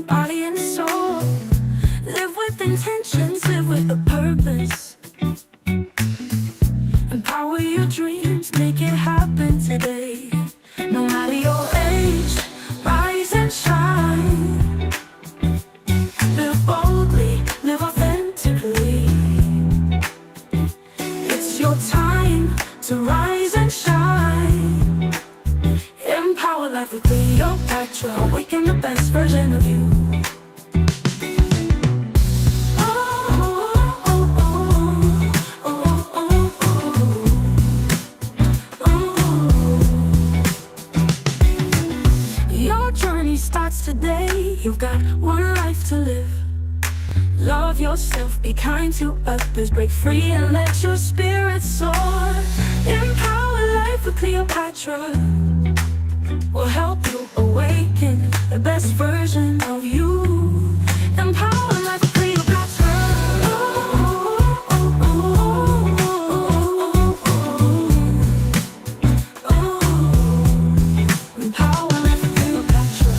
body and soul. Live with intentions, live with a purpose. Empower your dreams, make it happen today. No matter your age, rise and shine. Live boldly, live authentically. It's your time to rise and shine. Empower life with Cleopatra. Awaken the best version of you. Your journey starts today. You've got one life to live. Love yourself, be kind to others, break free and let your spirit soar. Empower life with Cleopatra. Will help you awaken the best version of you. Empower life with Cleopatra. Empower life with Cleopatra.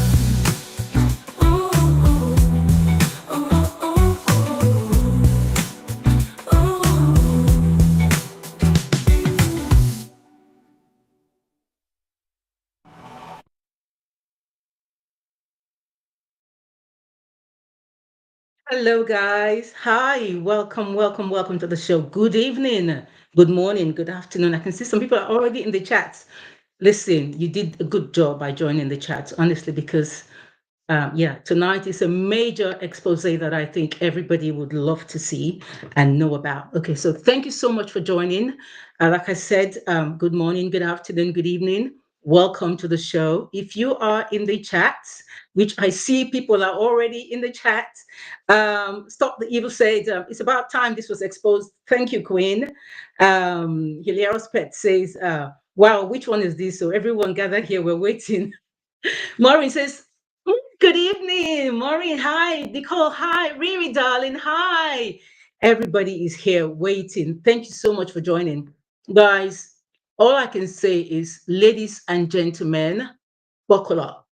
Hello, guys. Hi, welcome to the show. Good evening, good morning, good afternoon. I can see some people are already in the chat. Listen, you did a good job by joining the chat, honestly, because yeah, tonight is a major expose that I think everybody would love to see and know about. Okay, so thank you so much for joining. Like I said, good morning, good afternoon, good evening. Welcome to the show. If you are in the chat, which I see people are already in the chat, Stop the Evil said, it's about time this was exposed. Thank you, Queen. Hilarious Pet says, wow, which one is this? So everyone gather here, we're waiting. Maureen says, good evening, Maureen. Hi, Nicole. Hi, Riri, darling. Hi. Everybody is here waiting. Thank you so much for joining. Guys, all I can say is, ladies and gentlemen, buckle up.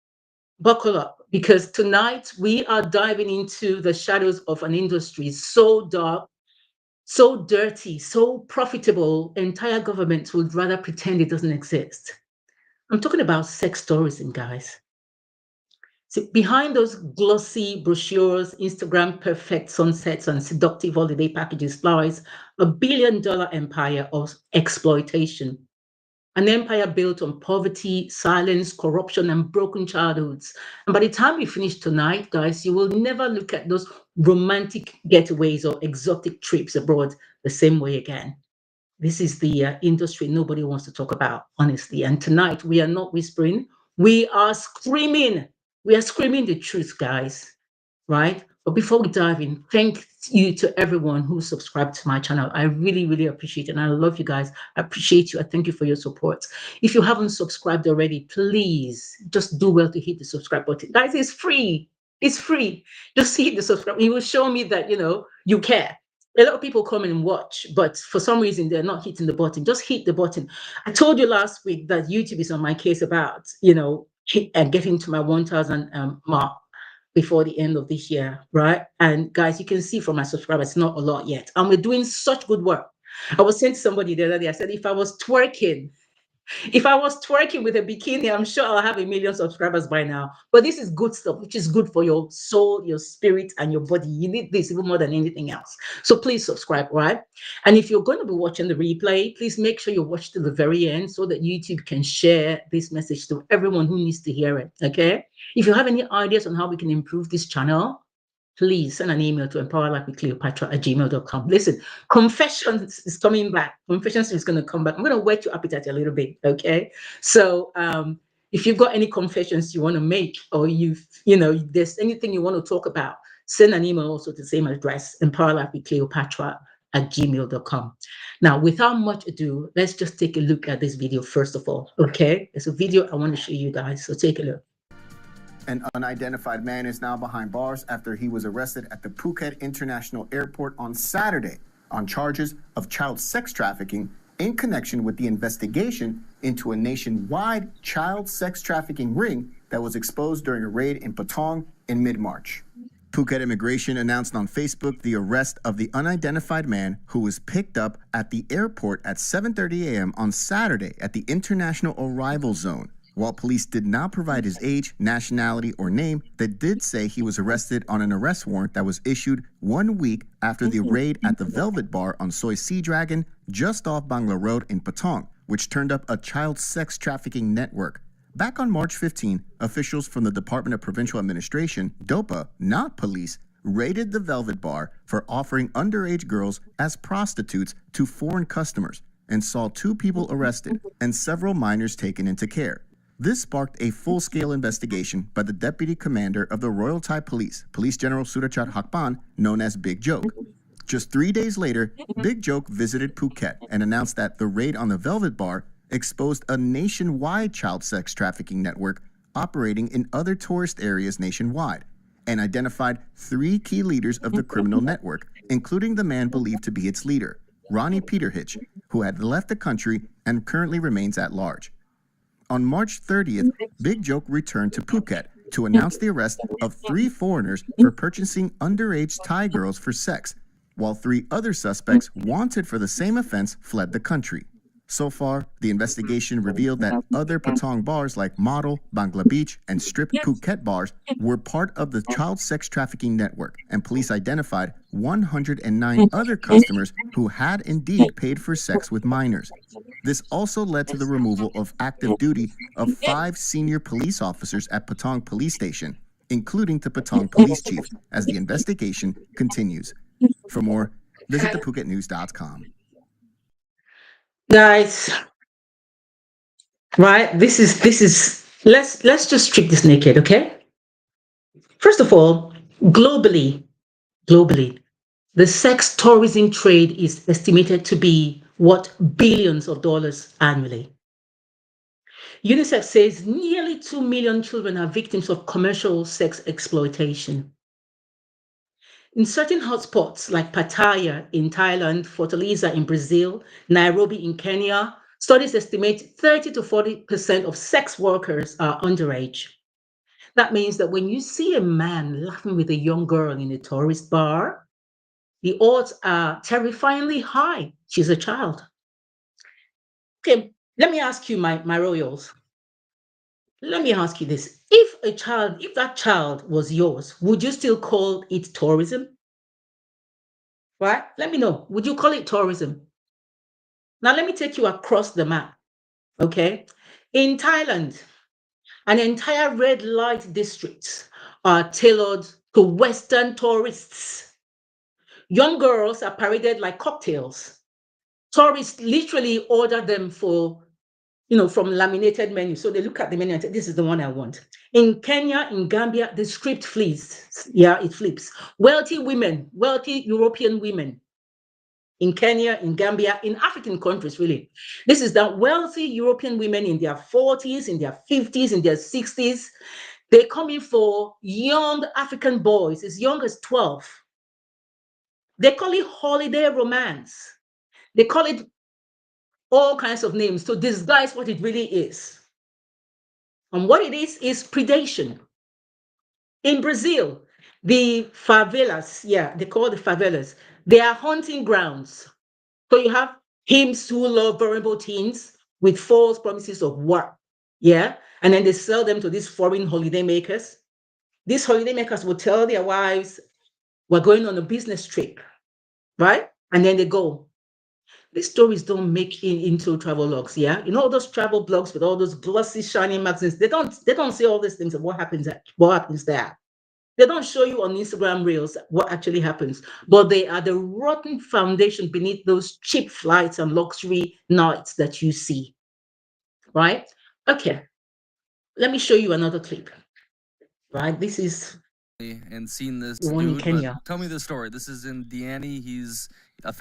Buckle up, because tonight we are diving into the shadows of an industry so dark, so dirty, so profitable, entire governments would rather pretend it doesn't exist. I'm talking about sex tourism, guys. So behind those glossy brochures, Instagram perfect sunsets, and seductive holiday packages lies $1 billion empire of exploitation. An empire built on poverty, silence, corruption, and broken childhoods. And by the time we finish tonight, guys, you will never look at those romantic getaways or exotic trips abroad the same way again. This is the industry nobody wants to talk about, honestly. And tonight we are not whispering, we are screaming. We are screaming the truth, guys, right? But before we dive in, thank you to everyone who subscribed to my channel. I really, really appreciate it. And I love you guys. I appreciate you. I thank you for your support. If you haven't subscribed already, please just do well to hit the subscribe button. Guys, it's free. It's free. Just hit the subscribe. It will show me that, you care. A lot of people come and watch, but for some reason they're not hitting the button. Just hit the button. I told you last week that YouTube is on my case about, getting to my 1,000 mark before the end of this year, right? And guys, you can see from my subscribers, it's not a lot yet. And we're doing such good work. I was saying to somebody the other day, I said, if I was twerking with a bikini, I'm sure I'll have 1 million subscribers by now. But this is good stuff, which is good for your soul, your spirit, and your body. You need this even more than anything else. So please subscribe, right? And if you're going to be watching the replay, please make sure you watch to the very end so that YouTube can share this message to everyone who needs to hear it, okay? If you have any ideas on how we can improve this channel, please send an email to empowerlifewithcleopatra@gmail.com. Listen, confessions is coming back. Confessions is going to come back. I'm going to whet your appetite a little bit, okay? So if you've got any confessions you want to make, or there's anything you want to talk about, send an email also to the same address, empowerlifewithcleopatra@gmail.com. Now, without much ado, let's just take a look at this video first of all, okay? It's a video I want to show you guys, so take a look. An unidentified man is now behind bars after he was arrested at the Phuket International Airport on Saturday on charges of child sex trafficking in connection with the investigation into a nationwide child sex trafficking ring that was exposed during a raid in Patong in mid-March. Phuket Immigration announced on Facebook the arrest of the unidentified man who was picked up at the airport at 7:30 a.m. on Saturday at the International Arrival Zone. While police did not provide his age, nationality, or name, they did say he was arrested on an arrest warrant that was issued 1 week after the raid at the Velvet Bar on Soi Sea Dragon just off Bangla Road in Patong, which turned up a child sex trafficking network. Back on March 15, officials from the Department of Provincial Administration, DOPA, not police, raided the Velvet Bar for offering underage girls as prostitutes to foreign customers and saw 2 people arrested and several minors taken into care. This sparked a full-scale investigation by the Deputy Commander of the Royal Thai Police, Police General Surachat Hakpan, known as Big Joke. Just 3 days later, Big Joke visited Phuket and announced that the raid on the Velvet Bar exposed a nationwide child sex trafficking network operating in other tourist areas nationwide and identified 3 key leaders of the criminal network, including the man believed to be its leader, Ronnie Peterhitch, who had left the country and currently remains at large. On March 30th, Big Joke returned to Phuket to announce the arrest of 3 foreigners for purchasing underage Thai girls for sex, while 3 other suspects wanted for the same offense fled the country. So far, the investigation revealed that other Patong bars like Model, Bangla Beach, and Strip Phuket bars were part of the child sex trafficking network, and police identified 109 other customers who had indeed paid for sex with minors. This also led to the removal of active duty of 5 senior police officers at Patong Police Station, including the Patong Police Chief, as the investigation continues. For more, visit thephuketnews.com. Guys, right? This is let's just strip this naked, okay? First of all, globally, the sex tourism trade is estimated to be worth billions of dollars annually. UNICEF says nearly 2 million children are victims of commercial sex exploitation. In certain hotspots like Pattaya in Thailand, Fortaleza in Brazil, Nairobi in Kenya, studies estimate 30 to 40% of sex workers are underage. That means that when you see a man laughing with a young girl in a tourist bar, the odds are terrifyingly high. She's a child. Okay, let me ask you, my royals. Let me ask you this. If that child was yours, would you still call it tourism? Right? Let me know. Would you call it tourism? Now, let me take you across the map. Okay. In Thailand, an entire red light districts are tailored to Western tourists. Young girls are paraded like cocktails. Tourists literally order them from laminated menus. So they look at the menu and say, this is the one I want. In Kenya, in Gambia, the script flips. Yeah, it flips. Wealthy European women in Kenya, in Gambia, in African countries, really. This is that wealthy European women in their 40s, in their 50s, in their 60s. They come in for young African boys, as young as 12. They call it holiday romance. They call it all kinds of names to disguise what it really is. And what it is predation. In Brazil, the favelas, they call the favelas, they are hunting grounds. So you have hymns who love vulnerable teens with false promises of work. And then they sell them to these foreign holidaymakers. These holidaymakers will tell their wives, we're going on a business trip, right? And then they go. These stories don't make it into travel logs, all those travel blogs with all those glossy, shiny magazines, they don't say all these things of what happens there. They don't show you on Instagram Reels what actually happens, but they are the rotten foundation beneath those cheap flights and luxury nights that you see, right? Okay, let me show you another clip, right? This is and seen this the one in dude, Kenya. but tell me the story. This is in Diani. He's a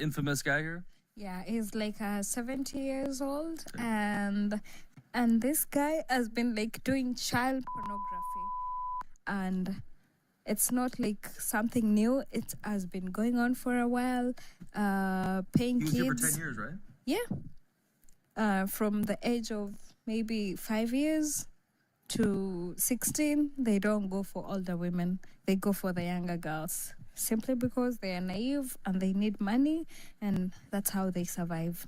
infamous guy here. Yeah, he's like 70 years old, and this guy has been like doing child pornography, and it's not like something new. It has been going on for a while. Paying He was kids. here for 10 years, right? From the age of maybe 5 years to 16, they don't go for older women. They go for the younger girls simply because they are naive and they need money, and that's how they survive.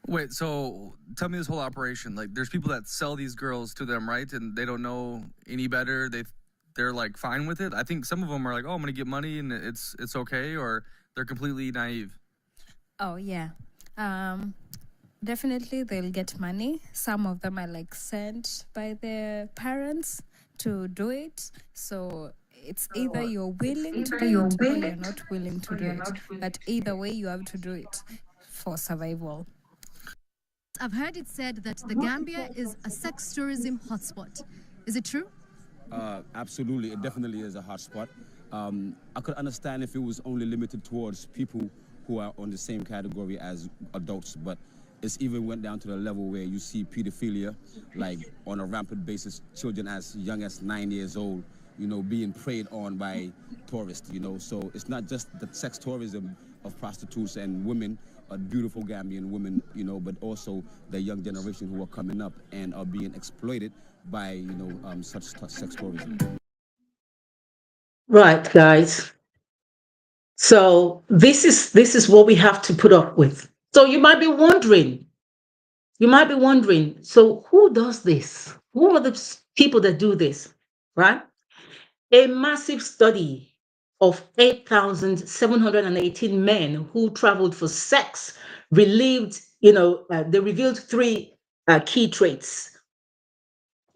Wait, so tell me this whole operation. Like, there's people that sell these girls to them, right? And they don't know any better. They're like fine with it. I think some of them are like, oh, I'm gonna get money and it's okay, or they're completely naive. Oh, yeah. Definitely they'll get money. Some of them are like sent by their parents to do it. So it's either you're willing to do it or you're not willing to do it. But either way, you have to do it for survival. I've heard it said that the Gambia is a sex tourism hotspot. Is it true? Absolutely, it definitely is a hotspot. I could understand if it was only limited towards people who are on the same category as adults, but it's even went down to the level where you see pedophilia, like on a rampant basis, children as young as 9 years old, being preyed on by tourists, So it's not just the sex tourism of prostitutes and women, beautiful Gambian women, but also the young generation who are coming up and are being exploited by, such sex tourism. Right, guys. So this is what we have to put up with. So you might be wondering, so who does this? Who are the people that do this, right? A massive study of 8,718 men who traveled for sex relieved, they revealed three key traits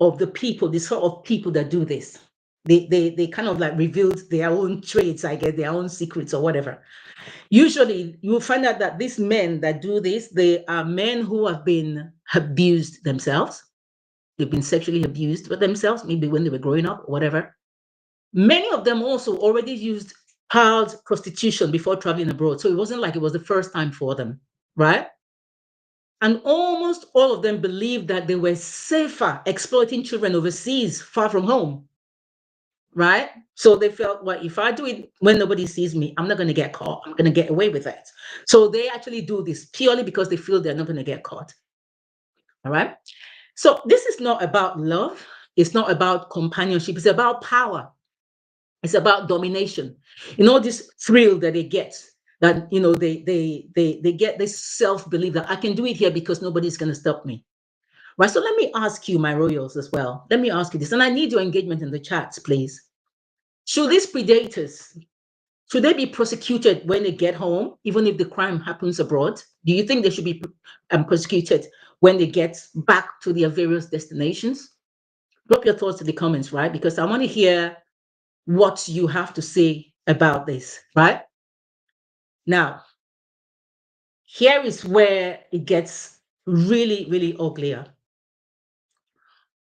of the people, the sort of people that do this. They kind of like revealed their own traits, I guess, their own secrets or whatever. Usually you will find out that these men that do this, they are men who have been abused themselves. They've been sexually abused with themselves, maybe when they were growing up or whatever. Many of them also already used child prostitution before traveling abroad. So it wasn't like it was the first time for them, right? And almost all of them believed that they were safer exploiting children overseas, far from home, right? So they felt, well, if I do it when nobody sees me, I'm not going to get caught. I'm going to get away with it. So they actually do this purely because they feel they're not going to get caught. All right. So this is not about love. It's not about companionship. It's about power. It's about domination. This thrill that they get, that they get this self-belief that I can do it here because nobody's going to stop me. Right. So let me ask you, my royals, as well. Let me ask you this, and I need your engagement in the chats, please. Should these predators, should they be prosecuted when they get home, even if the crime happens abroad? Do you think they should be prosecuted when they get back to their various destinations? Drop your thoughts in the comments, right? Because I want to hear what you have to say about this, right? Now, here is where it gets really, really uglier.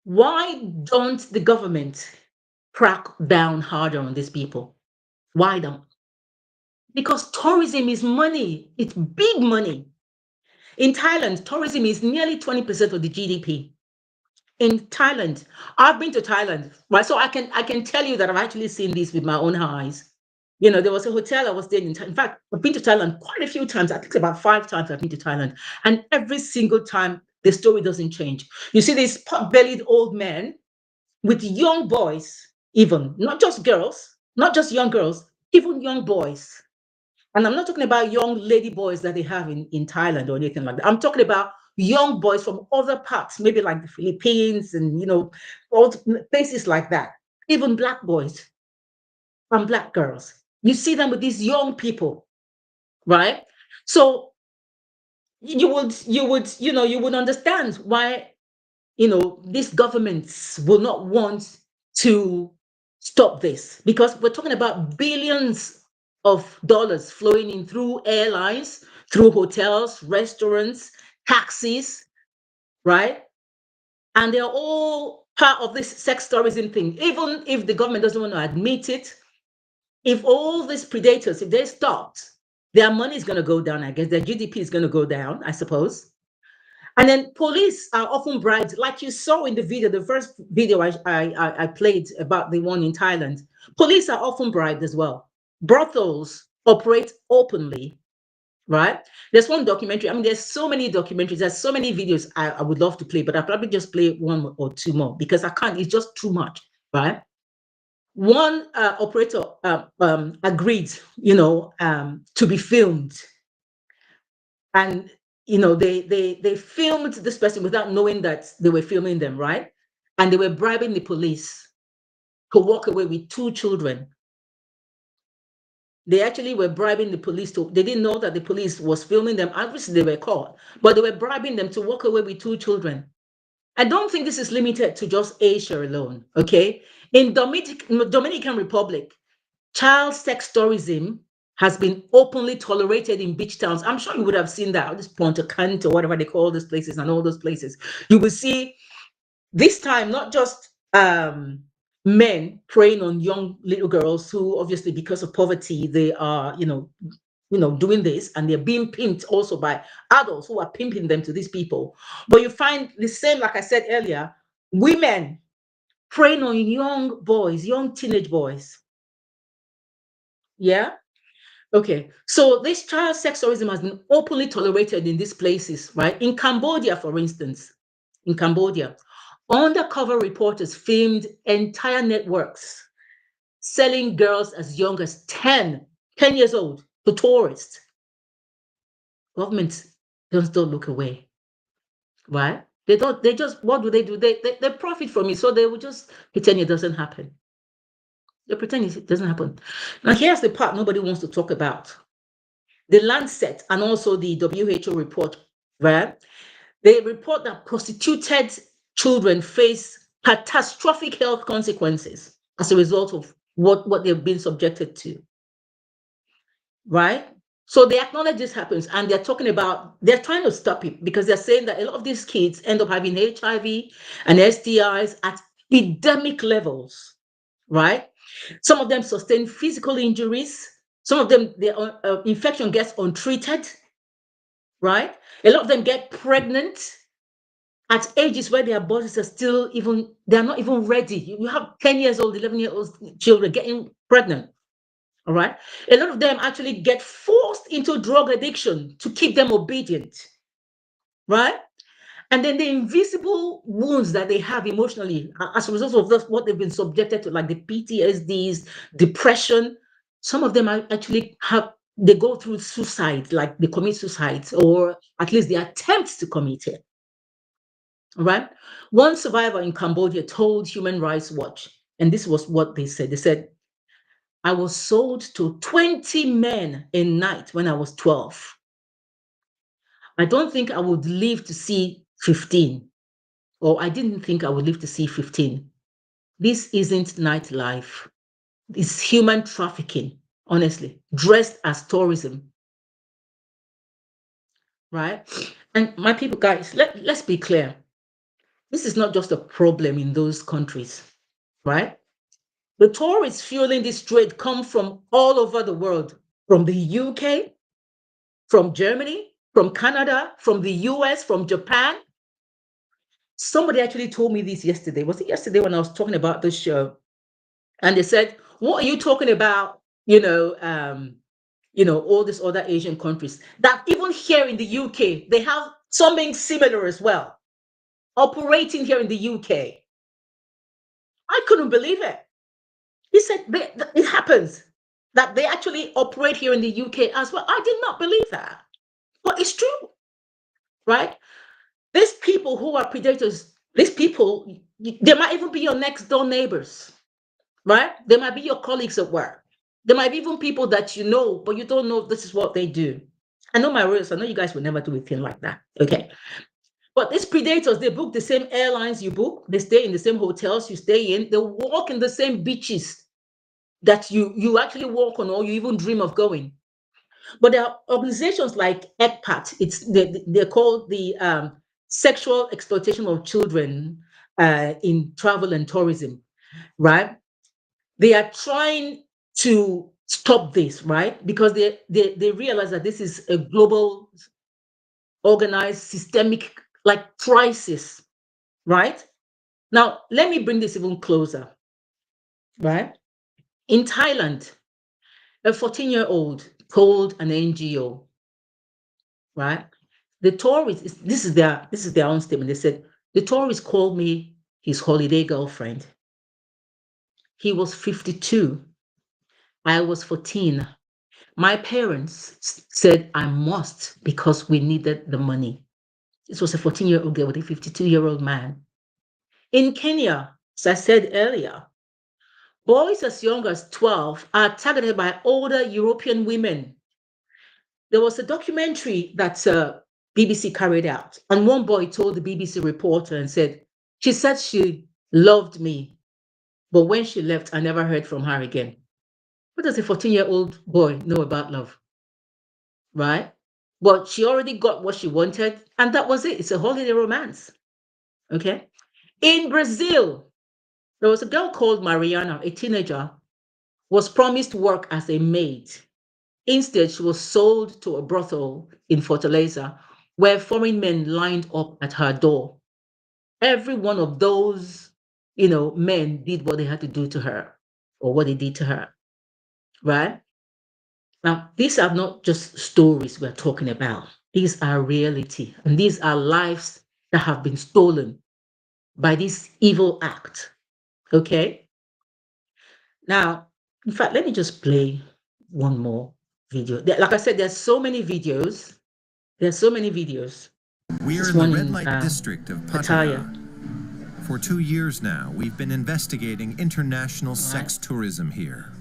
Why don't the government crack down harder on these people? Why don't? Because tourism is money. It's big money. In Thailand, tourism is nearly 20% of the GDP. In Thailand, I've been to Thailand, right? So I can tell you that I've actually seen this with my own eyes. There was a hotel I was staying in. In fact, I've been to Thailand quite a few times. I think about 5 times I've been to Thailand. And every single time, the story doesn't change. You see these pot-bellied old men with young boys, even, not just girls, not just young girls, even young boys. And I'm not talking about young lady boys that they have in Thailand or anything like that. I'm talking about young boys from other parts, maybe like the Philippines and, all places like that. Even black boys and black girls. You see them with these young people, right? So you would understand why, these governments will not want to stop this, because we're talking about billions of dollars flowing in through airlines, through hotels, restaurants, taxis, right? And they're all part of this sex tourism thing. Even if the government doesn't want to admit it, if all these predators, if they stopped, their money is going to go down, I guess. Their GDP is going to go down, I suppose. And then police are often bribed, like you saw in the video, the first video I played about the one in Thailand. Police are often bribed as well. Brothels operate openly, right? There's one documentary. I mean, there's so many documentaries. There's so many videos I would love to play, but I'll probably just play one or two more because I can't. It's just too much, right? One operator agreed, to be filmed, and they filmed this person without knowing that they were filming them, right? And they were bribing the police to walk away with two children. They actually were bribing the police to, they didn't know that the police was filming them. Obviously, they were caught, but they were bribing them to walk away with two children. I don't think this is limited to just Asia alone, okay? In Dominican Republic, child sex tourism has been openly tolerated in beach towns. I'm sure you would have seen that, this Ponta Cana or whatever they call those places and all those places. You will see this time, not just men preying on young little girls who obviously because of poverty, they are, doing this, and they're being pimped also by adults who are pimping them to these people. But you find the same, like I said earlier, women preying on young boys, young teenage boys. Yeah. Okay. So this child sex tourism has been openly tolerated in these places, right? In Cambodia, for instance, in Cambodia, undercover reporters filmed entire networks selling girls as young as 10 years old to tourists. Government just don't look away, right? They just, what do? They profit from it. So they will just pretend it doesn't happen. They pretend it doesn't happen. Now, here's the part nobody wants to talk about. The Lancet and also the WHO report, right? They report that prostituted children face catastrophic health consequences as a result of what they've been subjected to, right? So they acknowledge this happens, and they're trying to stop it because they're saying that a lot of these kids end up having HIV and STIs at epidemic levels, right? Some of them sustain physical injuries. Some of them, their infection gets untreated, right? A lot of them get pregnant at ages where their bodies are still they're not even ready. You have 10 years old, 11-year-old children getting pregnant. All right. A lot of them actually get forced into drug addiction to keep them obedient. Right. And then the invisible wounds that they have emotionally as a result of what they've been subjected to, like the PTSDs, depression. Some of them actually they go through suicide, like they commit suicide, or at least they attempt to commit it. Right? One survivor in Cambodia told Human Rights Watch, and this was what they said. They said, I was sold to 20 men a night when I was 12. I don't think I would live to see 15, or I didn't think I would live to see 15. This isn't nightlife. It's human trafficking, honestly, dressed as tourism. Right? And my people, guys, let's be clear. This is not just a problem in those countries, right? The tourists fueling this trade come from all over the world, from the UK, from Germany, from Canada, from the US, from Japan. Somebody actually told me this yesterday. Was it yesterday when I was talking about this show? And they said, what are you talking about? All these other Asian countries that even here in the UK, they have something similar as well, operating here in the UK. I couldn't believe it. He said it happens that they actually operate here in the UK as well. I did not believe that, but it's true, right? These people who are predators, these people, they might even be your next door neighbors, right? They might be your colleagues at work. There might be even people that you know, but you don't know this is what they do. I know my rules. I know you guys would never do a thing like that. Okay. But these predators, they book the same airlines you book. They stay in the same hotels you stay in. They walk in the same beaches that you actually walk on or you even dream of going. But there are organizations like ECPAT. They're called the Sexual Exploitation of Children in Travel and Tourism, right? They are trying to stop this, right? Because they realize that this is a global, organized, systemic like crisis, right? Now, let me bring this even closer, right? In Thailand, a 14-year-old told an NGO right? The tourists, this is their own statement. They said, the tourist called me his holiday girlfriend. He was 52. I was 14. My parents said I must because we needed the money. This was a 14-year-old girl with a 52-year-old man. In Kenya, as I said earlier, boys as young as 12 are targeted by older European women. There was a documentary that BBC carried out, and one boy told the BBC reporter and said, she said she loved me, but when she left, I never heard from her again. What does a 14-year-old boy know about love? Right? But she already got what she wanted, and that was it. It's a holiday romance. Okay? In Brazil, there was a girl called Mariana, a teenager, was promised work as a maid. Instead, she was sold to a brothel in Fortaleza, where foreign men lined up at her door. Every one of those, men did what they had to do to her, or what they did to her, right? Now, these are not just stories we're talking about. These are reality, and these are lives that have been stolen by this evil act. Okay? Now, in fact, let me just play one more video. Like I said, there's so many videos. There's so many videos. We are This in the one red in, light district of Pattaya. Pattaya. For 2 years now, we've been investigating international sex tourism here.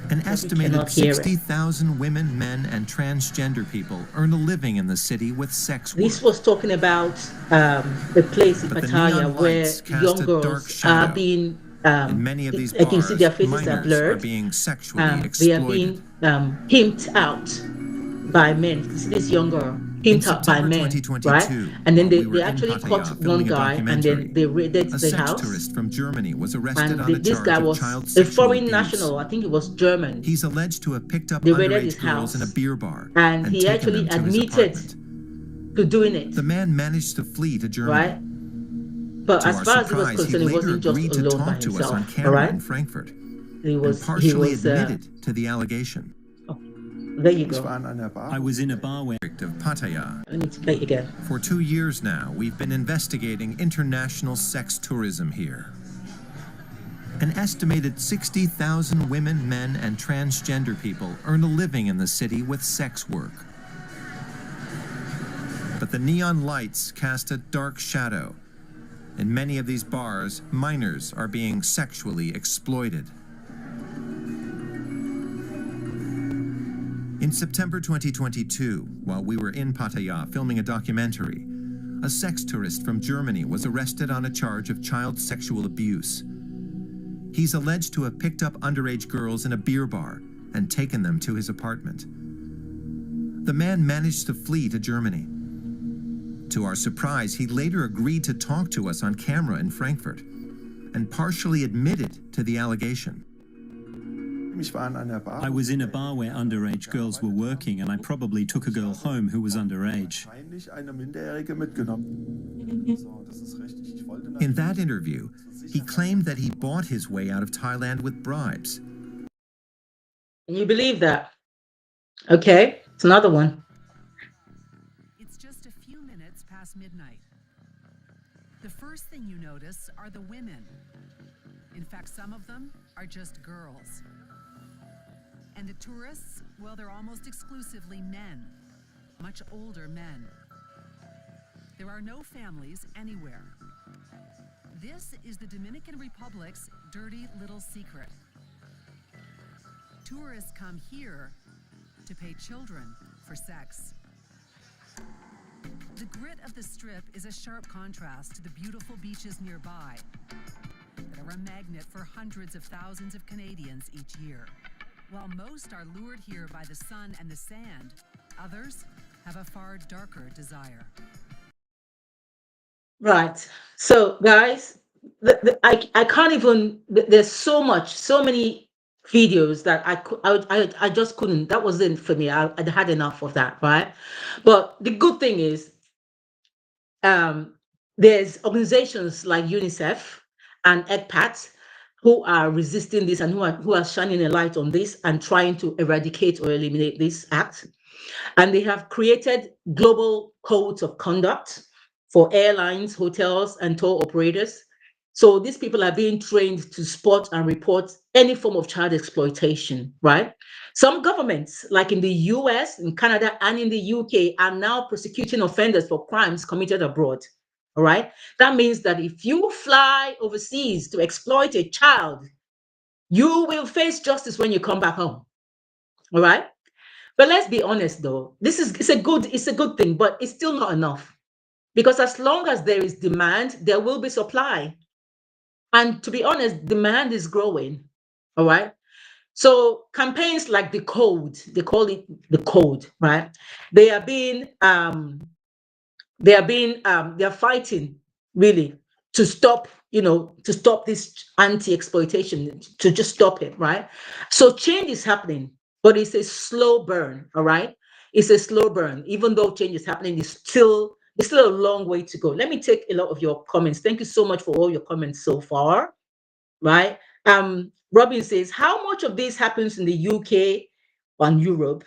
An estimated cannot hear it. 60,000 women, men, and transgender people earn a living in the city with sex work. This was talking about the place in But the Pattaya neon where lights cast young a girls dark shadow. are being, In many of these like you see, their bars, faces are minors blurred. are being sexually They are exploited. being pimped out by men. You see this young girl In pimped out by September men, 2022, right? And then while they, we were they in actually Pattaya caught one filming a guy, and documentary, then they raided a the sex house. tourist from Germany was arrested And on a this charge guy of was child a sexual foreign abuse. national. I think he was German. He's alleged to have picked up They raided his underage girls in a house, beer bar and and he taken actually them to his admitted apartment. to doing it, The man managed to flee to Germany. right? But To as our far as he was surprise, he concerned, he later wasn't just agreed to alone by talk to us on himself. All camera right, in Frankfurt he and was partially admitted to the allegation. There you go. I was in a bar where Of Pattaya. Let me play it again. For 2 years now, we've been investigating international sex tourism here. An estimated 60,000 women, men, and transgender people earn a living in the city with sex work. But the neon lights cast a dark shadow. In many of these bars, minors are being sexually exploited. In September 2022, while we were in Pattaya filming a documentary, a sex tourist from Germany was arrested on a charge of child sexual abuse. He's alleged to have picked up underage girls in a beer bar and taken them to his apartment. The man managed to flee to Germany. To our surprise, he later agreed to talk to us on camera in Frankfurt and partially admitted to the allegation. I was in a bar where underage girls were working, and I probably took a girl home who was underage. In that interview, he claimed that he bought his way out of Thailand with bribes. Can you believe that? Okay, it's another one. It's just a few minutes past midnight. The first thing you notice are the women. In fact, some of them are just girls. And the tourists, well, they're almost exclusively men, much older men. There are no families anywhere. This is the Dominican Republic's dirty little secret. Tourists come here to pay children for sex. The grit of the Strip is a sharp contrast to the beautiful beaches nearby that are a magnet for hundreds of thousands of Canadians each year. While most are lured here by the sun and the sand, others have a far darker desire. Right. So, guys, I can't even. There's so many videos that I just couldn't. That wasn't for me. I had enough of that, right? But the good thing is, there's organizations like UNICEF and EGPAT who are resisting this and who are shining a light on this and trying to eradicate or eliminate this act. And they have created global codes of conduct for airlines, hotels, and tour operators. So these people are being trained to spot and report any form of child exploitation, right? Some governments, like in the US, in Canada, and in the UK, are now prosecuting offenders for crimes committed abroad. All right. That means that if you fly overseas to exploit a child, you will face justice when you come back home. All right. But let's be honest, though, it's a good thing, but it's still not enough. Because as long as there is demand, there will be supply. And to be honest, demand is growing. All right. So campaigns like the code, they call it the code, right? They are being they're fighting really to stop, to stop this anti-exploitation, to just stop it, right? So change is happening, but it's a slow burn. All right, it's a slow burn. Even though change is happening, it's still a long way to go. Let me take a lot of your comments. Thank you so much for all your comments so far, right? Robin says, how much of this happens in the UK and Europe?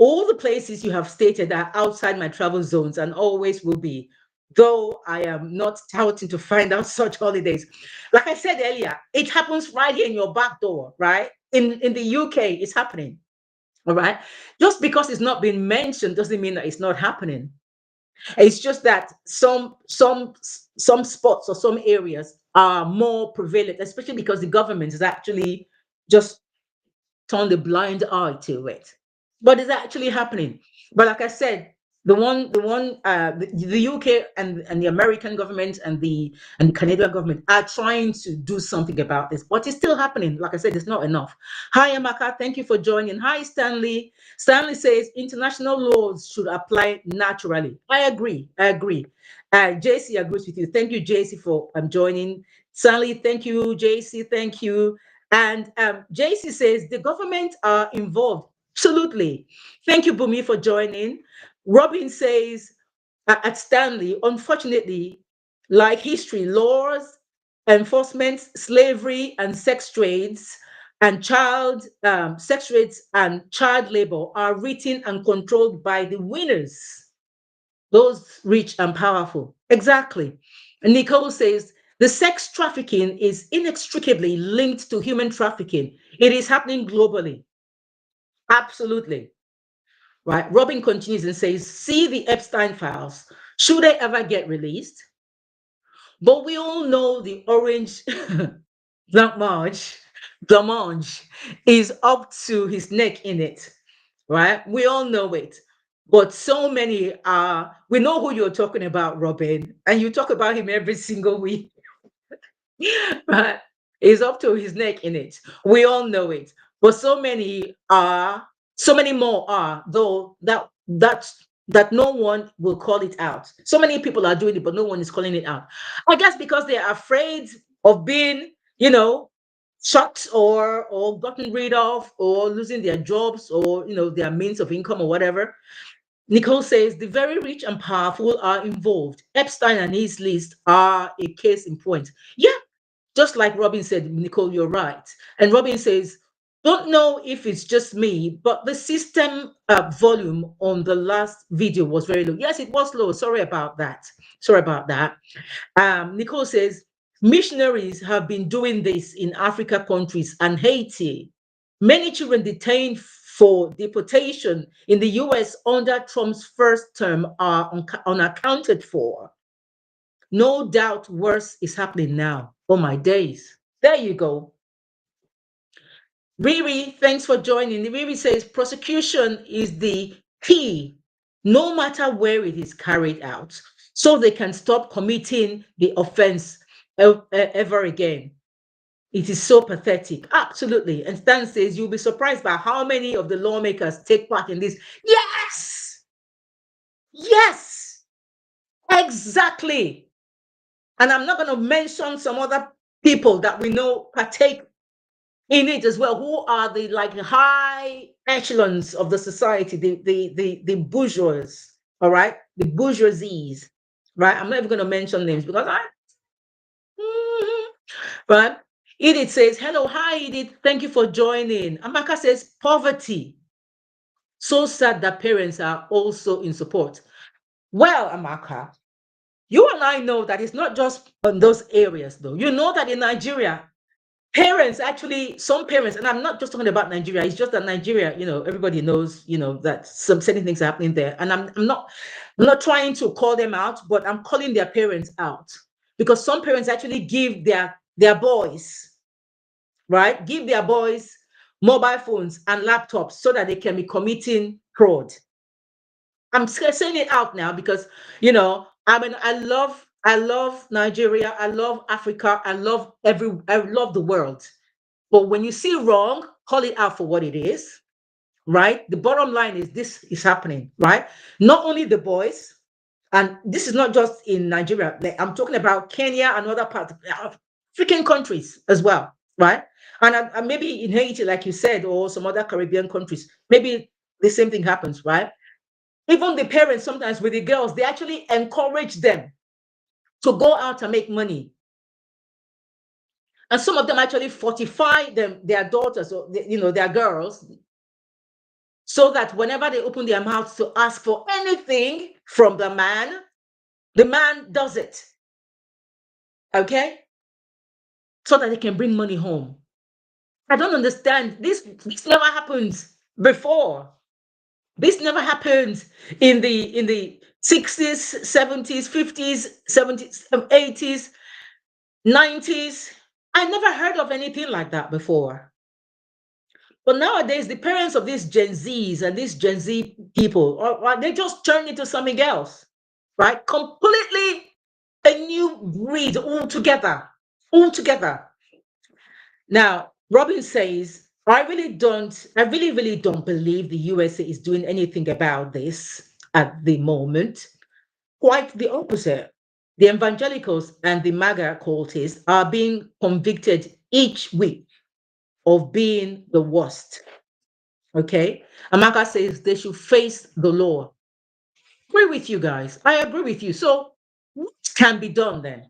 All the places you have stated are outside my travel zones and always will be, though I am not touting to find out such holidays. Like I said earlier, it happens right here in your back door, right? In the UK, it's happening. All right. Just because it's not been mentioned doesn't mean that it's not happening. It's just that some spots or some areas are more prevalent, especially because the government is actually just turned a blind eye to it. But it's actually happening. But like I said, the UK and the American government and the Canadian government are trying to do something about this, but it's still happening. Like I said, it's not enough. Hi, Amaka, thank you for joining. Hi, Stanley. Stanley says international laws should apply naturally. I agree. JC agrees with you. Thank you, JC, for joining. Stanley, thank you. JC, thank you. And JC says the government are involved. Absolutely. Thank you, Bumi, for joining. Robin says at Stanley, unfortunately, like history, laws, enforcement, slavery, and sex trades and sex trades and child labor are written and controlled by the winners, those rich and powerful. Exactly. And Nicole says the sex trafficking is inextricably linked to human trafficking. It is happening globally. Absolutely. Right. Robin continues and says, see the Epstein files. Should they ever get released? But we all know the orange blancmange is up to his neck in it. Right. We all know it. But so many we know who you're talking about, Robin, and you talk about him every single week. Right? He's up to his neck in it. We all know it. But so many more are, though that no one will call it out. So many people are doing it, but no one is calling it out. I guess because they're afraid of being, shot or gotten rid of or losing their jobs or their means of income or whatever. Nicole says the very rich and powerful are involved. Epstein and his list are a case in point. Yeah, just like Robin said, Nicole, you're right. And Robin says, don't know if it's just me, but the system volume on the last video was very low. Yes, it was low. Sorry about that. Nicole says, missionaries have been doing this in Africa countries and Haiti. Many children detained for deportation in the US under Trump's first term are unaccounted for. No doubt worse is happening now. Oh my days. There you go. Riri, thanks for joining. Riri says prosecution is the key, no matter where it is carried out, so they can stop committing the offense ever again. It is so pathetic. Absolutely. And Stan says you'll be surprised by how many of the lawmakers take part in this. Yes, exactly. And I'm not going to mention some other people that we know partake in it as well, who are the high echelons of the society, the bourgeois, all right, the bourgeoisies, right? I'm not even going to mention names because right. Edith says, hello, hi, Edith. Thank you for joining. Amaka says, poverty. So sad that parents are also in support. Well, Amaka, you and I know that it's not just on those areas, though. You know that in Nigeria, parents actually, some parents, and I'm not just talking about Nigeria, it's just that Nigeria, everybody knows, that some certain things are happening there. And I'm not trying to call them out, but I'm calling their parents out. Because some parents actually give their boys, right? Give their boys mobile phones and laptops so that they can be committing fraud. I'm saying it out now because, I mean, I love Nigeria, I love Africa, I love the world. But when you see wrong, call it out for what it is, right? The bottom line is this is happening, right? Not only the boys, and this is not just in Nigeria. Like, I'm talking about Kenya and other parts, African countries as well, right? And maybe in Haiti, like you said, or some other Caribbean countries, maybe the same thing happens, right? Even the parents sometimes with the girls, they actually encourage them to go out and make money. And some of them actually fortify their daughters or their girls, so that whenever they open their mouths to ask for anything from the man does it. Okay? So that they can bring money home. I don't understand. This never happened before. This never happened in the 60s, 70s, 50s, 70s, 80s, 90s. I never heard of anything like that before. But nowadays, the parents of these Gen Zs and these Gen Z people, they just turn into something else, right? Completely a new breed altogether. Altogether. Now, Robin says, I really, really don't believe the USA is doing anything about this at the moment. Quite the opposite. The evangelicals and the MAGA cultists are being convicted each week of being the worst. Okay? Amaka says they should face the law. I agree with you guys. I agree with you. So, what can be done then?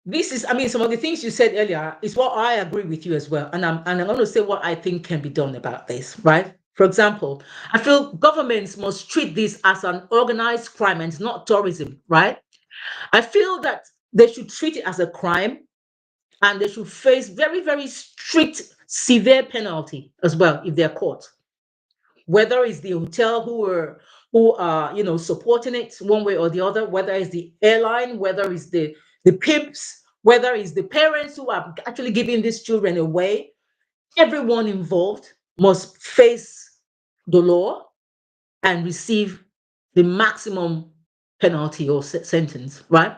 This is, I mean, some of the things you said earlier is what I agree with you as well. And I'm going to say what I think can be done about this, right? For example, I feel governments must treat this as an organized crime and not tourism, right? I feel that they should treat it as a crime and they should face very, very strict, severe penalty as well if they're caught. Whether it's the hotel who are supporting it one way or the other, whether it's the airline, whether it's the pimps, whether it's the parents who are actually giving these children away, everyone involved must face the law and receive the maximum penalty or sentence, right?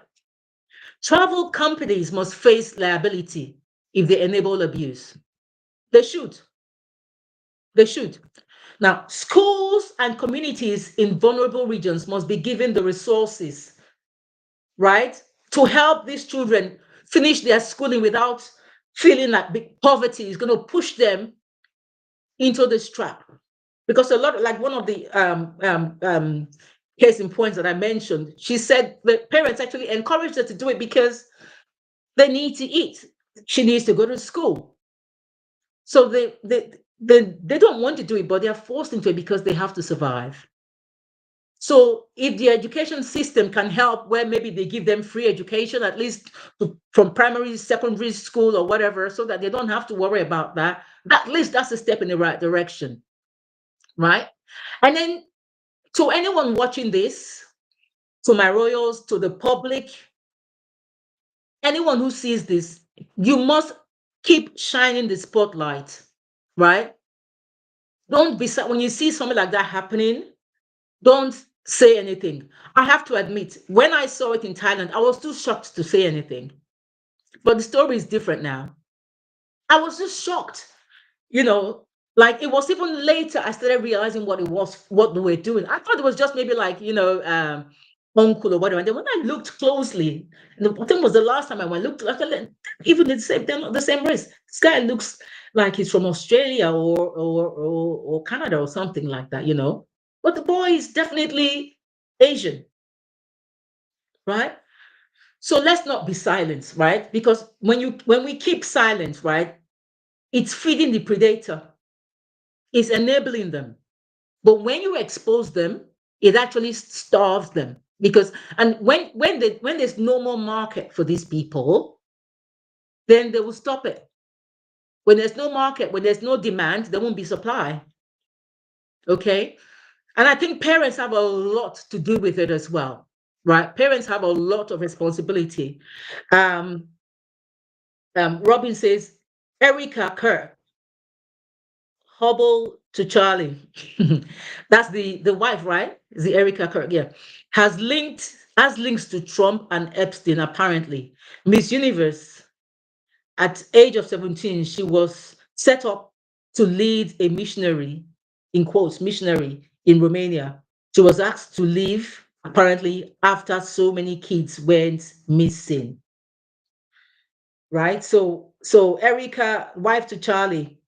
Travel companies must face liability if they enable abuse. They should. They should. Now, schools and communities in vulnerable regions must be given the resources, right, to help these children finish their schooling without feeling like poverty is going to push them into this trap. Because a lot, like one of the case in points that I mentioned, she said the parents actually encouraged her to do it because they need to eat. She needs to go to school. So they don't want to do it, but they're forced into it because they have to survive. So if the education system can help, where maybe they give them free education, at least from primary, secondary school or whatever, so that they don't have to worry about that, at least that's a step in the right direction, right? And then to anyone watching this, to my royals, to the public, anyone who sees this, you must keep shining the spotlight, right? Don't be when you see something like that happening, don't say anything. I have to admit, when I saw it in Thailand, I was too shocked to say anything. But the story is different now. I was just shocked, like it was even later I started realizing what it was, what they were doing. I thought it was just maybe like, uncle or whatever. And then when I looked closely, and I think it was the last time I went, looked like even they're not the same race. This guy looks like he's from Australia or Canada or something like that, But the boy is definitely Asian, right? So let's not be silent, right? Because when we keep silent, right, it's feeding the predator, it's enabling them. But when you expose them, it actually starves them. Because and when there's no more market for these people, then they will stop it. When there's no market, when there's no demand, there won't be supply. Okay. And I think parents have a lot to do with it as well, right? Parents have a lot of responsibility. Um, Robin says, Erica Kerr, Hubble to Charlie. That's the wife, right? Is the Erica Kerr? Yeah, has links to Trump and Epstein. Apparently, Miss Universe at age of 17, she was set up to lead a missionary, in quotes, missionary in Romania. She was asked to leave apparently after so many kids went missing. Right. So Erica, wife to Charlie,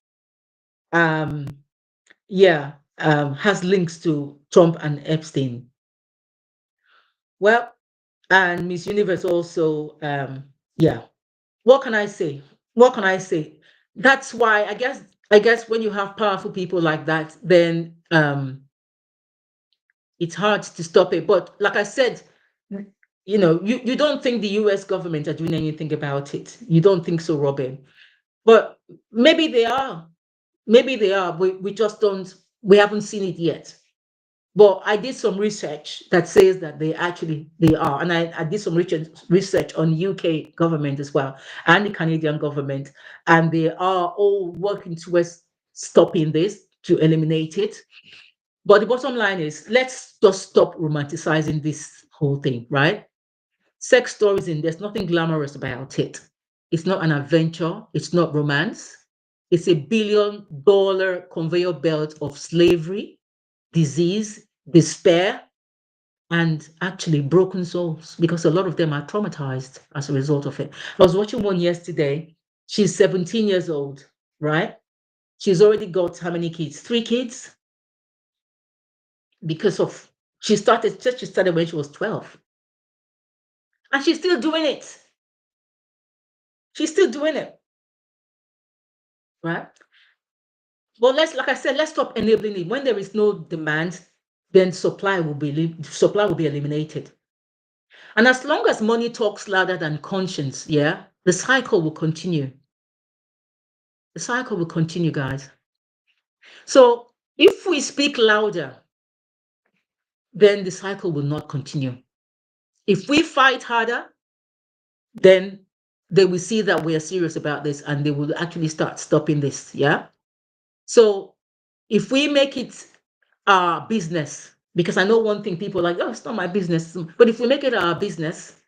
um, yeah, has links to Trump and Epstein. Well, and Miss Universe also, yeah. What can I say? What can I say? That's why I guess when you have powerful people like that, then it's hard to stop it. But like I said, you don't think the US government are doing anything about it. You don't think so, Robin. But maybe they are. Maybe they are. We just don't, we haven't seen it yet. But I did some research that says that they are. And I did some research on UK government as well and the Canadian government. And they are all working towards stopping this, to eliminate it. But the bottom line is, let's just stop romanticizing this whole thing, right? Sex tourism, there's nothing glamorous about it. It's not an adventure, it's not romance. It's $1 billion conveyor belt of slavery, disease, despair, and actually broken souls, because a lot of them are traumatized as a result of it. I was watching one yesterday. She's 17 years old, right? She's already got how many kids? 3 kids, because of she started when she was 12. And she's still doing it. She's still doing it, right? But like I said, let's stop enabling it. When there is no demand, then supply will be eliminated. And as long as money talks louder than conscience, yeah, the cycle will continue. The cycle will continue, guys. So if we speak louder, then the cycle will not continue. If we fight harder, then they will see that we are serious about this and they will actually start stopping this. Yeah. So if we make it our business, because I know one thing, people are like, oh, it's not my business. But if we make it our business,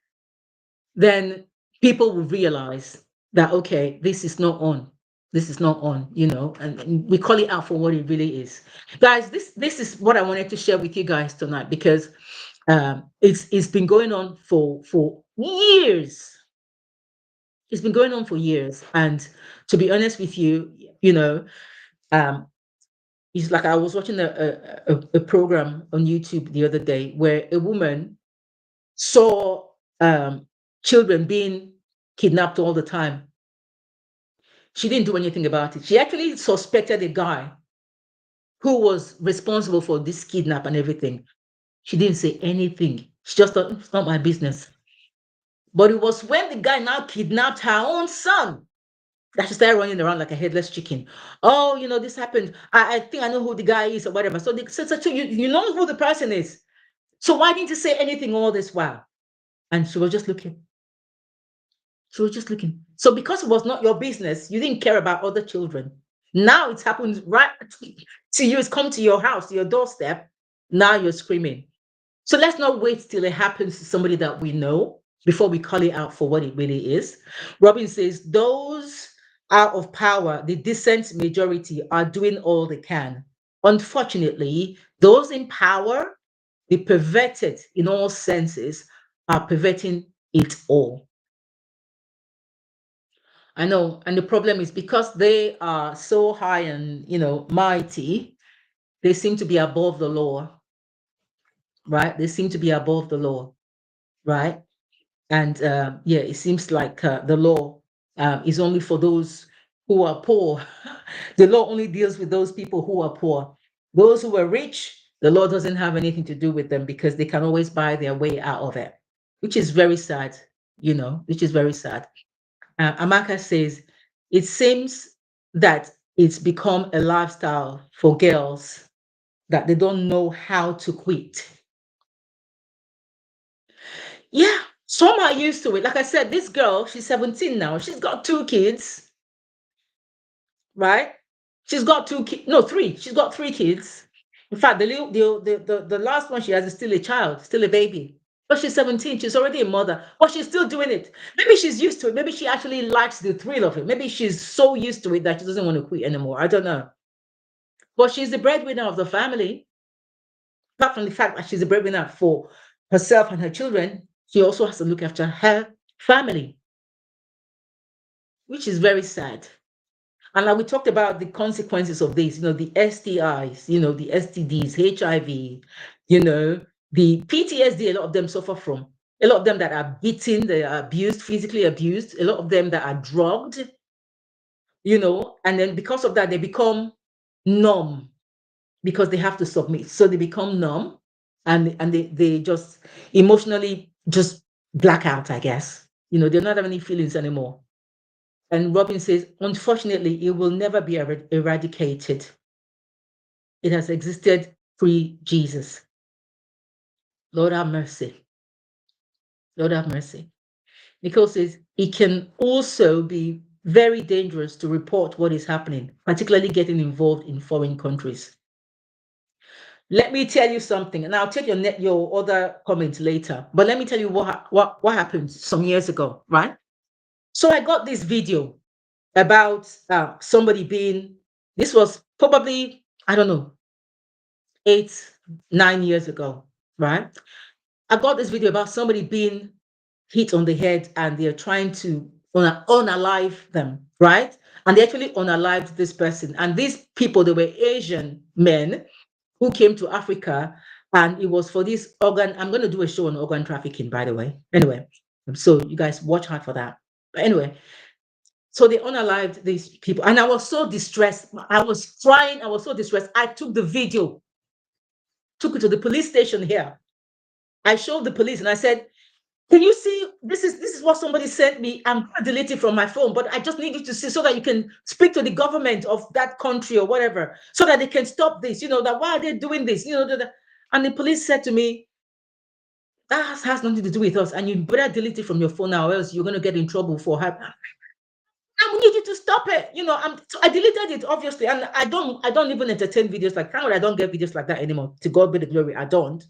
then people will realize that, okay, this is not on. This is not on, and we call it out for what it really is. Guys, this is what I wanted to share with you guys tonight, because it's been going on for years. It's been going on for years. And to be honest with you, it's like I was watching a program on YouTube the other day where a woman saw children being kidnapped all the time. She didn't do anything about it. She actually suspected a guy who was responsible for this kidnap and everything. She didn't say anything. She just thought, it's not my business. But it was when the guy now kidnapped her own son that she started running around like a headless chicken. Oh, this happened. I think I know who the guy is or whatever. So they said, so you know who the person is. So why didn't you say anything all this while? And she was just looking. She was just looking. So because it was not your business, you didn't care about other children. Now it's happened right to you. It's come to your house, to your doorstep. Now you're screaming. So let's not wait till it happens to somebody that we know before we call it out for what it really is. Robin says, those out of power, the decent majority, are doing all they can. Unfortunately, those in power, the perverted in all senses, are perverting it all. I know. And the problem is because they are so high and, mighty, they seem to be above the law, right? They seem to be above the law, right? And yeah, it seems like the law is only for those who are poor. The law only deals with those people who are poor. Those who are rich, the law doesn't have anything to do with them because they can always buy their way out of it, which is very sad, which is very sad. Amaka says, it seems that it's become a lifestyle for girls that they don't know how to quit. Yeah, some are used to it. Like I said, this girl, she's 17 now. She's got 2 kids, right? She's got 2 kids, no, 3. She's got 3 kids. In fact, the last one she has is still a child, still a baby. But she's 17, she's already a mother, but she's still doing it. Maybe she's used to it. Maybe she actually likes the thrill of it. Maybe she's so used to it that she doesn't want to quit anymore. I don't know. But she's the breadwinner of the family. Apart from the fact that she's a breadwinner for herself and her children, she also has to look after her family, which is very sad. And like we talked about the consequences of this, the STIs, the STDs, HIV, the PTSD, a lot of them suffer from. A lot of them that are beaten, they are abused, physically abused, a lot of them that are drugged, and then because of that, they become numb because they have to submit. So they become numb and they just emotionally just black out, I guess. They're not having any feelings anymore. And Robin says, unfortunately, it will never be eradicated. It has existed pre-Jesus. Lord have mercy. Lord have mercy. Nicole says, it can also be very dangerous to report what is happening, particularly getting involved in foreign countries. Let me tell you something, and I'll take your other comments later. But let me tell you what happened some years ago, right? So I got this video about somebody being. This was probably, I don't know, 8, 9 years ago, right? I got this video about somebody being hit on the head, and they're trying to unalive them, right? And they actually unalived this person. And these people, they were Asian men who came to Africa, and it was for this organ. I'm going to do a show on organ trafficking, by the way. Anyway, so you guys watch out for that. But anyway, so they unalived these people, and I was so distressed. I was crying. I was so distressed. I took the video, took it to the police station here. I showed the police, and I said, "Can you see? This is what somebody sent me. I'm going to delete it from my phone, but I just need you to see so that you can speak to the government of that country or whatever, so that they can stop this. That why are they doing this? And the police said to me, that has nothing to do with us, and you better delete it from your phone now, or else you're going to get in trouble for having. I need you to stop it. So I deleted it, obviously, and I don't even entertain videos like that. I don't get videos like that anymore. To God be the glory, I don't.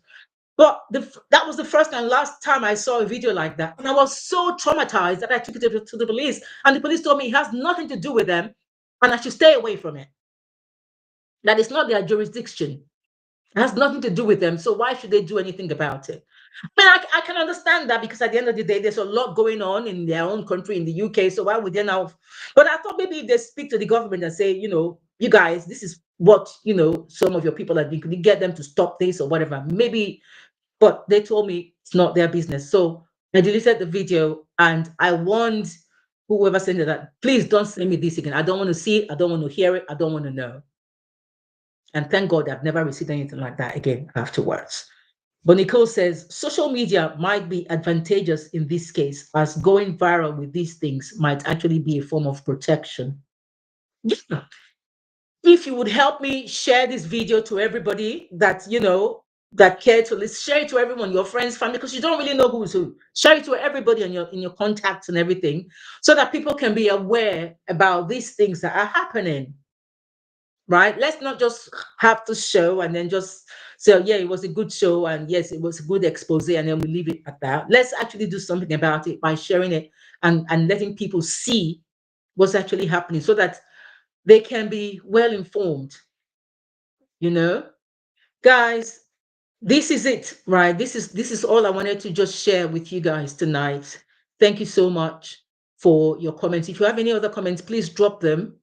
But that was the first and last time I saw a video like that. And I was so traumatized that I took it to the police. And the police told me it has nothing to do with them and I should stay away from it. That it's not their jurisdiction. It has nothing to do with them. So why should they do anything about it? I can understand that, because at the end of the day, there's a lot going on in their own country, in the UK. So why would they now? But I thought maybe if they speak to the government and say, you guys, this is what, some of your people are doing. Could you get them to stop this or whatever? Maybe. But they told me it's not their business. So I deleted the video, and I warned whoever sent it that, please don't send me this again. I don't want to see it. I don't want to hear it. I don't want to know. And thank God I've never received anything like that again afterwards. But Nicole says, social media might be advantageous in this case, as going viral with these things might actually be a form of protection. Yeah. If you would help me share this video to everybody that, that care to listen, share it to everyone, your friends, family, because you don't really know who's who. Share it to everybody in your contacts and everything, so that people can be aware about these things that are happening. Right? Let's not just have the show and then just say, oh, yeah, it was a good show, and yes, it was a good expose, and then we leave it at that. Let's actually do something about it by sharing it and letting people see what's actually happening, so that they can be well informed. Guys, this is it, right? This is all I wanted to just share with you guys tonight. Thank you so much for your comments. If you have any other comments, please drop them.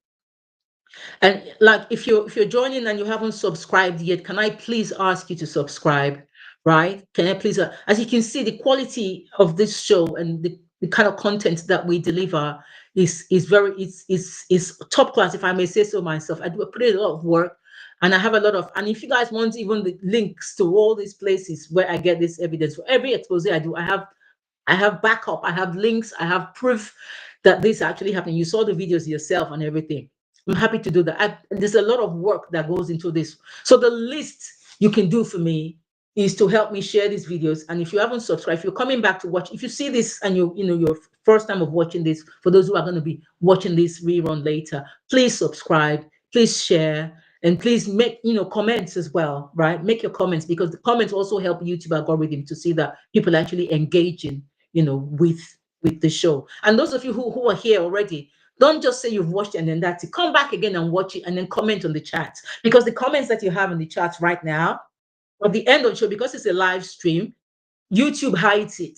And like, if you're joining and you haven't subscribed yet, can I please ask you to subscribe? right? Can I please, as you can see, the quality of this show and the kind of content that we deliver is very, is top class, if I may say so myself. I do put in a lot of work, and I have a lot of, and if you guys want even the links to all these places where I get this evidence, for every expose I do, I have backup, I have links, I have proof that this actually happened. You saw the videos yourself and everything. I'm happy to do that. There's a lot of work that goes into this. So the least you can do for me is to help me share these videos. And if you haven't subscribed, if you're coming back to watch, if you see this and you know your first time of watching this, for those who are going to be watching this rerun later, please subscribe, please share, and please make comments as well, right? Make your comments, because the comments also help YouTube algorithm to see that people are actually engaging, with the show. And those of you who are here already, don't just say you've watched it and then that's it. Come back again and watch it and then comment on the chat, because the comments that you have in the chats right now, at the end of the show, because it's a live stream, YouTube hides it.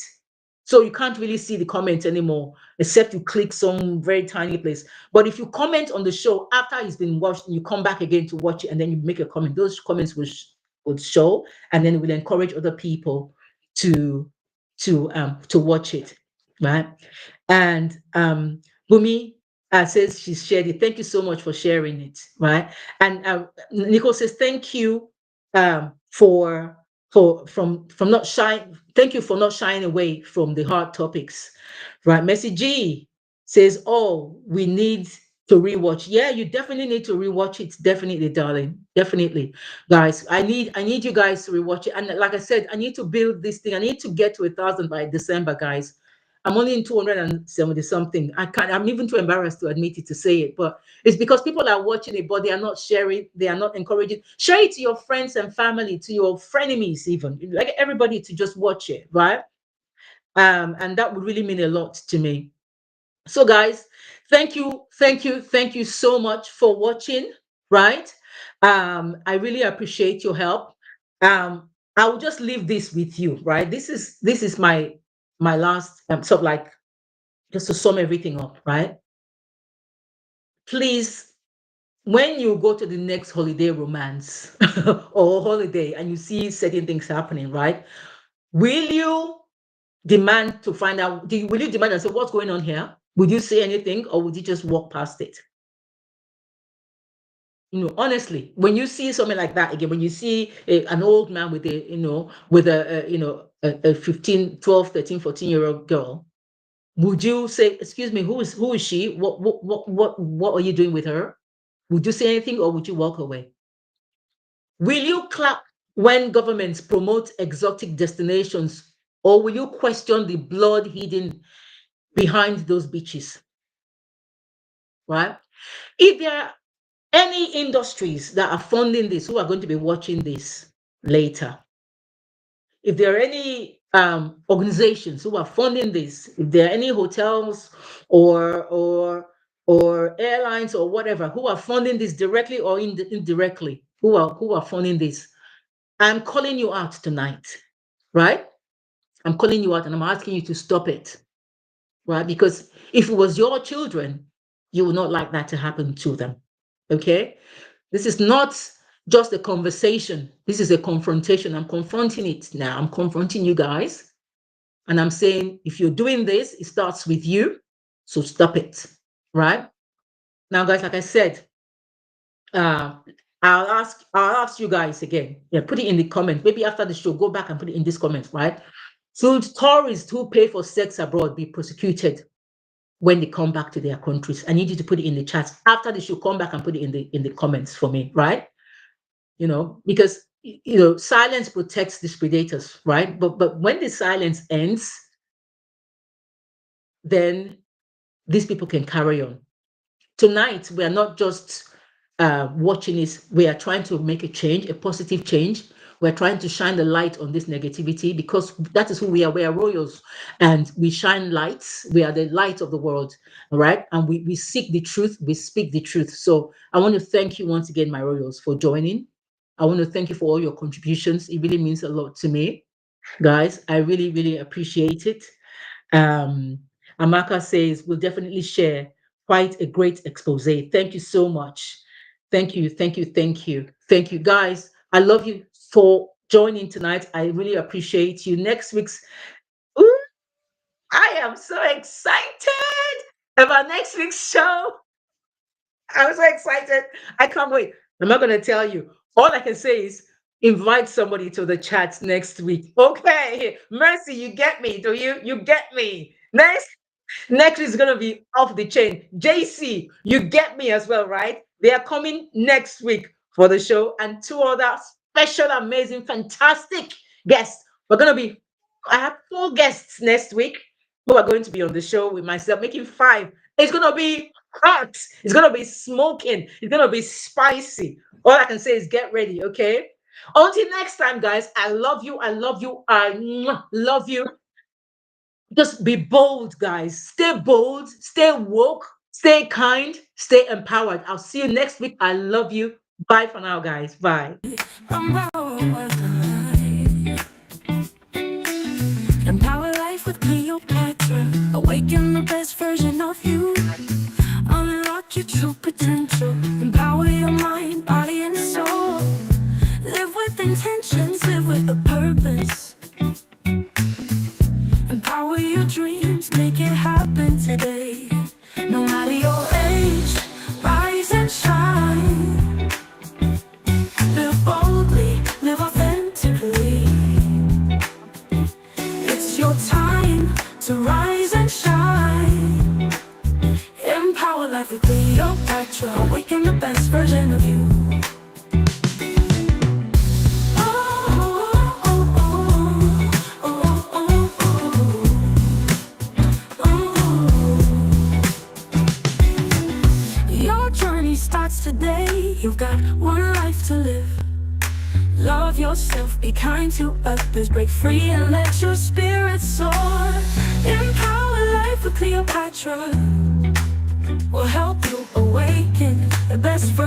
So you can't really see the comments anymore, except you click some very tiny place. But if you comment on the show after it's been watched and you come back again to watch it and then you make a comment, those comments will show, and then it will encourage other people to watch it, right? And Bumi says she's shared it. Thank you so much for sharing it, right? And Nicole says thank you for not shying. Thank you for not shying away from the hard topics, right? Messi G says, "Oh, we need to rewatch." Yeah, you definitely need to rewatch it. Definitely, darling. Definitely, guys. I need you guys to rewatch it. And like I said, I need to build this thing. I need to get to 1,000 by December, guys. I'm only in 270 something. I'm even too embarrassed to admit it, to say it, but it's because people are watching it, but they are not sharing, they are not encouraging. Share it to your friends and family, to your frenemies, even like everybody to just watch it, right? And that would really mean a lot to me. So, guys, thank you so much for watching, right? I really appreciate your help. I will just leave this with you, right? This is my last sort of like, just to sum everything up, right? Please, when you go to the next holiday romance or holiday and you see certain things happening, right? Will you demand to find out? Will you demand and say, what's going on here? Would you say anything, or would you just walk past it? Honestly, when you see something like that again, when you see an old man with a 15, 12, 13, 14-year-old girl, would you say, excuse me, who is she? What are you doing with her? Would you say anything, or would you walk away? Will you clap when governments promote exotic destinations, or will you question the blood hidden behind those beaches? Right? If there are any industries that are funding this, who are going to be watching this later, if there are any organizations who are funding this, if there are any hotels or airlines or whatever who are funding this directly or indirectly, who are funding this, I'm calling you out tonight, right? I'm calling you out and I'm asking you to stop it, right? Because if it was your children, you would not like that to happen to them, okay? This is not just a conversation. This is a confrontation. I'm confronting it now. I'm confronting you guys. And I'm saying, if you're doing this, it starts with you. So stop it, right? Now, guys, like I said, I'll ask you guys again. Yeah, put it in the comments. Maybe after the show, go back and put it in this comments, right? Should tourists who pay for sex abroad be prosecuted when they come back to their countries? I need you to put it in the chat. After the show, come back and put it in the comments for me, right? Because silence protects these predators, right? But when the silence ends, then these people can carry on. Tonight, we are not just watching this, we are trying to make a change, a positive change. We're trying to shine the light on this negativity, because that is who we are. We are royals, and we shine lights. We are the light of the world, all right? And we seek the truth, we speak the truth. So I want to thank you once again, my royals, for joining. I want to thank you for all your contributions. It really means a lot to me, guys. I really, really appreciate it. Amaka says, we'll definitely share. Quite a great expose. Thank you so much. Thank you, thank you, thank you. Thank you, guys. I love you for joining tonight. I really appreciate you. Next week's, ooh, I am so excited about next week's show. I'm so excited. I can't wait. I'm not going to tell you. All I can say is invite somebody to the chat next week. Okay. Mercy, you get me. Do you? You get me. Next is gonna be off the chain. JC, you get me as well, right? They are coming next week for the show, and two other special, amazing, fantastic guests. I have 4 guests next week who are going to be on the show with myself, making 5. It's gonna be hot. It's gonna be smoking. It's gonna be spicy. All I can say is get ready, okay? Until next time, guys. I love you. I love you. I love you. Just be bold, guys. Stay bold, stay woke, stay kind, stay empowered. I'll see you next week. I love you. Bye for now, guys. Bye. Empower life with Cleopatra. Awaken the best version of you. Unlock your true potential. Empower your mind, body, and soul. Live with intentions, live with a purpose. Empower your dreams, make it happen today. No matter your age, rise and shine. Live boldly, live authentically. It's your time to rise and shine. Empower life with Cleopatra. Awaken the best version of you. Your journey starts today. You've got one life to live. Love yourself, be kind to others, break free and let your spirit soar. Empower life with Cleopatra will help you awaken the best version.